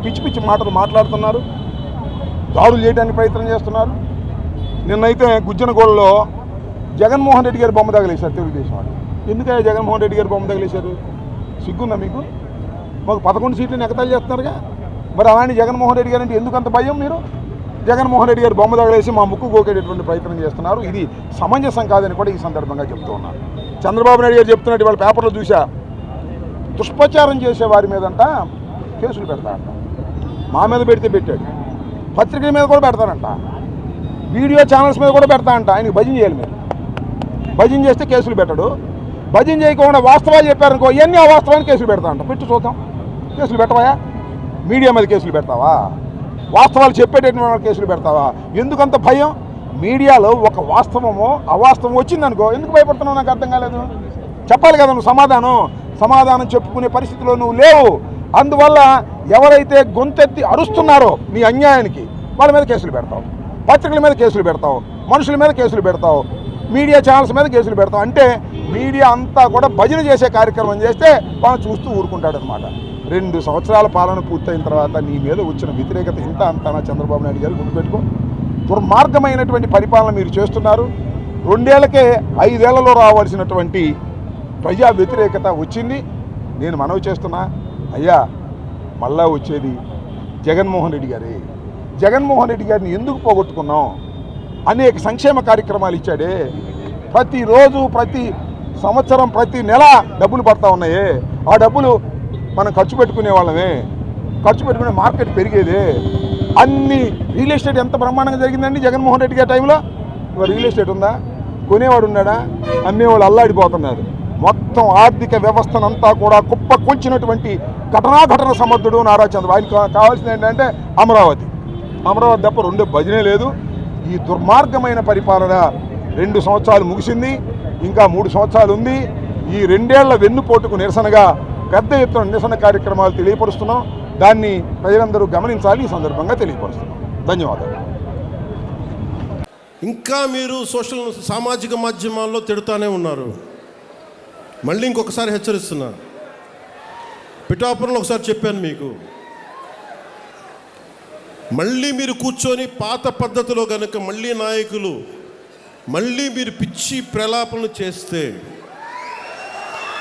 పిచ్చి పిచ్చి మాటలు మాట్లాడుతున్నారు, దాడులు చేయడానికి ప్రయత్నం చేస్తున్నారు. నిన్నైతే గుజ్జనగూడలో జగన్మోహన్ రెడ్డి గారి బొమ్మ తగిలేశారు తెలుగుదేశం వాళ్ళు. ఎందుకయ్యా జగన్మోహన్ రెడ్డి గారి బొమ్మ తగిలేశారు? సిగ్గుందా మీకు? మాకు 11 సీట్లను ఎగతాళి చేస్తున్నారుగా. మరి అలాంటి జగన్మోహన్ రెడ్డి గారు అంటే ఎందుకు అంత భయం? మీరు జగన్మోహన్ రెడ్డి గారు బొమ్మ తగిలేసి మా ముక్కు గోకేటటువంటి ప్రయత్నం చేస్తున్నారు. ఇది సమంజసం కాదని కూడా ఈ సందర్భంగా చెప్తూ ఉన్నారు. చంద్రబాబు నాయుడు గారు చెప్తున్నట్టు వాళ్ళ పేపర్లో చూసా, దుష్ప్రచారం చేసే వారి మీదంట కేసులు పెడతాడంట. మా మీద పెడితే పెట్టాడు, పత్రికల మీద కూడా పెడతారంట, వీడియో ఛానల్స్ మీద కూడా పెడతానంట. ఆయనకి భజన చేయాలి. మీరు భజన చేస్తే కేసులు పెట్టడు, భజన చేయకుండా వాస్తవాలు చెప్పారనుకో ఇవన్నీ అవాస్తవాన్ని కేసులు పెడతానంట. పెట్టు చూద్దాం. కేసులు పెట్టవా? మీడియా మీద కేసులు పెడతావా? వాస్తవాలు చెప్పేటటువంటి కేసులు పెడతావా? ఎందుకంత భయం? మీడియాలో ఒక వాస్తవమో అవాస్తవం వచ్చిందనుకో ఎందుకు భయపడుతున్నావు? నాకు అర్థం కాలేదు. చెప్పాలి కదా నువ్వు సమాధానం చెప్పుకునే పరిస్థితిలో నువ్వు లేవు. అందువల్ల ఎవరైతే గొంతెత్తి అరుస్తున్నారో నీ అన్యాయానికి వాళ్ళ మీద కేసులు పెడతావు, పత్రికల మీద కేసులు పెడతావు, మనుషుల మీద కేసులు పెడతావు, మీడియా ఛానల్స్ మీద కేసులు పెడతావు. అంటే మీడియా అంతా కూడా భజన చేసే కార్యక్రమం చేస్తే వాళ్ళని చూస్తూ ఊరుకుంటాడనమాట. 2 సంవత్సరాల పాలన పూర్తయిన తర్వాత నీ మీద వచ్చిన వ్యతిరేకత ఇంత అంతా చంద్రబాబు నాయుడు గారు గుర్తుపెట్టుకో. దుర్మార్గమైనటువంటి పరిపాలన మీరు చేస్తున్నారు. 2 ఏళ్లకే 5 ఏళ్లలో రావాల్సినటువంటి ప్రజా వ్యతిరేకత వచ్చింది. నేను మనవి చేస్తున్నా, అయ్యా మళ్ళా వచ్చేది జగన్మోహన్ రెడ్డి గారే. జగన్మోహన్ రెడ్డి గారిని ఎందుకు పోగొట్టుకున్నాం? అనేక సంక్షేమ కార్యక్రమాలు ఇచ్చాడే. ప్రతిరోజు ప్రతి సంవత్సరం ప్రతి నెల డబ్బులు పడతా ఉన్నాయే. ఆ డబ్బులు మనం ఖర్చు పెట్టుకునే వాళ్ళమే, ఖర్చు పెట్టుకునే మార్కెట్ పెరిగేదే. అన్ని రియల్ ఎస్టేట్ ఎంత బ్రహ్మాండంగా జరిగిందండి జగన్మోహన్ రెడ్డి గారి టైంలో. ఇవాళ రియల్ ఎస్టేట్ ఉందా? కొనేవాడు ఉన్నాడా? అమ్మేవాళ్ళు అల్లాడిపోతున్నారు. మొత్తం ఆర్థిక వ్యవస్థనంతా కూడా కుప్ప కూల్చినటువంటి ఘటన సమర్థుడు నారా చంద్రబాబు. ఆయనకు కావాల్సింది ఏంటంటే అమరావతి తప్ప 2 భజనే లేదు. ఈ దుర్మార్గమైన పరిపాలన 2 సంవత్సరాలు ముగిసింది, ఇంకా 3 సంవత్సరాలు ఉంది. ఈ 2 ఏళ్ల వెన్నుపోటుకు నిరసనగా పెద్ద ఎత్తున నిరసన కార్యక్రమాలు తెలియపరుస్తున్నాం. దాన్ని ప్రజలందరూ గమనించాలి. ఈ సందర్భంగా తెలియపరుస్తున్నాం. ధన్యవాదాలు. ఇంకా మీరు సామాజిక మాధ్యమాల్లో తిడుతూనే ఉన్నారు. మళ్ళీ ఇంకొకసారి హెచ్చరిస్తున్నా. పిఠాపురంలో ఒకసారి చెప్పాను మీకు, మళ్ళీ మీరు కూర్చొని పాత పద్ధతిలో కనుక మళ్ళీ నాయకులు మళ్ళీ మీరు పిచ్చి ప్రలాపనలు చేస్తే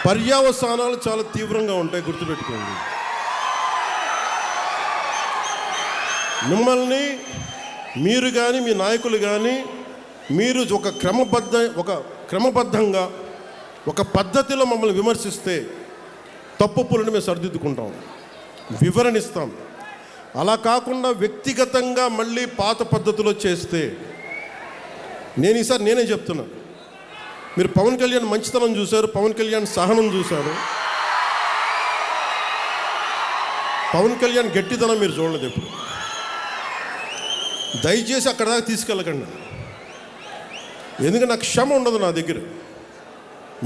పర్యవసానాలు చాలా తీవ్రంగా ఉంటాయి. గుర్తుపెట్టుకోండి. మిమ్మల్ని మీరు కానీ మీ నాయకులు కానీ మీరు ఒక క్రమబద్ధంగా ఒక పద్ధతిలో మమ్మల్ని విమర్శిస్తే తప్పులను మేము సరిదిద్దుకుంటాం, వివరణిస్తాం. అలా కాకుండా వ్యక్తిగతంగా మళ్ళీ పాత పద్ధతిలో చేస్తే ఈసారి నేనే చెప్తున్నా. మీరు పవన్ కళ్యాణ్ మంచితనం చూశారు, పవన్ కళ్యాణ్ సహనం చూశారు, పవన్ కళ్యాణ్ గట్టితనం మీరు చూడలేదు ఎప్పుడు. దయచేసి అక్కడ దాకా తీసుకెళ్ళకండి. ఎందుకంటే నాకు క్షమ ఉండదు నా దగ్గర.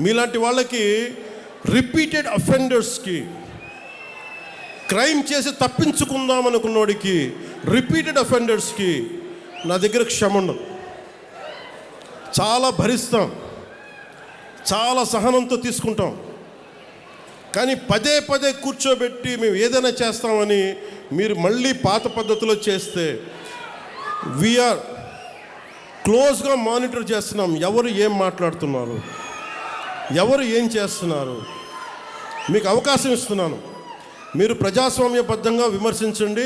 మీలాంటి వాళ్ళకి రిపీటెడ్ అఫెండర్స్కి, క్రైమ్ చేసి తప్పించుకుందాం అనుకున్నోడికి, రిపీటెడ్ అఫెండర్స్కి నా దగ్గర క్షమ ఉండదు. చాలా భరిస్తాం, చాలా సహనంతో తీసుకుంటాం. కానీ పదే కూర్చోబెట్టి మేము ఏదైనా చేస్తామని మీరు మళ్ళీ పాత పద్ధతిలో చేస్తే వీఆర్ క్లోజ్గా మానిటర్ చేస్తున్నాం. ఎవరు ఏం మాట్లాడుతున్నారు, ఎవరు ఏం చేస్తున్నారు. మీకు అవకాశం ఇస్తున్నాను. మీరు ప్రజాస్వామ్యబద్ధంగా విమర్శించండి.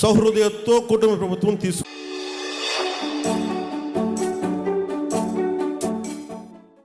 సౌహృదయంతో కూటమి ప్రభుత్వం